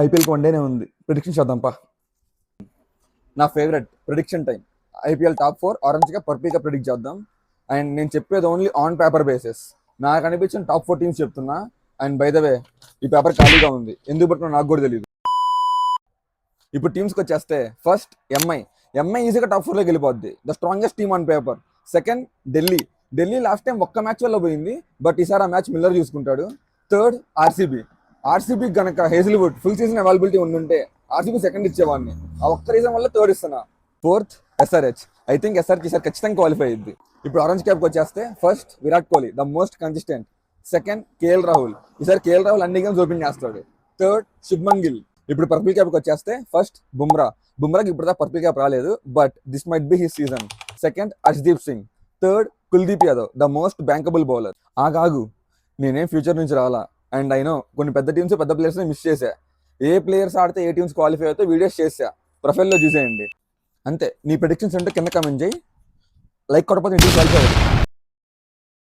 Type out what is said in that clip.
ఐపీఎల్కి one డేనే ఉంది. Prediction చేద్దాంపా. నా favourite prediction time IPL top 4 ఆరెంజ్గా పర్పుల్గా ప్రిడిక్ట్ చేద్దాం. అండ్ నేను చెప్పేది ఓన్లీ ఆన్ పేపర్ బేసిస్. నాకు అనిపించిన టాప్ 4 టీమ్స్ చెప్తున్నా. అండ్ బై ద వే ఈ పేపర్ ఖాళీగా ఉంది, ఎందుకు పట్టుకున్నా నాకు కూడా తెలియదు. ఇప్పుడు టీమ్స్కి వచ్చేస్తే ఫస్ట్ ఎంఐ ఈజీగా టాప్ 4లోకి వెళ్ళిపోద్ది. The strongest team on paper. Second Delhi last time ఒక్క మ్యాచ్ వల్ల పోయింది, బట్ ఈసారి ఆ మ్యాచ్ మిల్లర్ చూసుకుంటాడు. థర్డ్ ఆర్సీబీ గనక హేజిల్వుడ్ ఫుల్ సీజన్ అవైలబిలిటీ ఉండుంటే ఆర్సీబీ సెకండ్ ఇచ్చేవాడిని. ఆ ఒక్క రీజన్ వల్ల థర్డ్ ఇస్తున్నా. Fourth SRH. I think SRH ఈసారి ఖచ్చితంగా క్వాలిఫై అయ్యింది. ఇప్పుడు ఆరెంజ్ క్యాప్కి వచ్చేస్తే first Virat Kohli, the most consistent. Second KL Rahul, ఈసారి కేఎల్ రాహుల్ అన్ని గేమ్స్ ఓపెన్ చేస్తాడు. థర్డ్ శుభ్మన్ గిల్. ఇప్పుడు పర్పుల్ క్యాప్కి వచ్చేస్తే ఫస్ట్ బుమ్రాకి ఇప్పుడు పర్పుల్ క్యాప్ రాలేదు, but this might be his season. Second Harshdeep Singh. Third Kuldeep Yadav, the most bankable bowler. ఆగాగు, నేనేం ఫ్యూచర్ నుంచి రాలా. అండ్ అయినో కొన్ని పెద్ద టీమ్స్ పెద్ద ప్లేయర్స్ మిస్ చేశా. ఏ ప్లేయర్స్ ఆడితే ఏ టీమ్స్ క్వాలిఫై అవుతాయో వీడియోస్ చేసా, ప్రొఫైల్లో చూసేయండి. అంతే. నీ ప్రెడిక్షన్స్ అంటే కింద కామెంట్ చేయి. లైక్ కొట్టకపోతే ఇంటికి క్వాలిఫై అవ్వదు.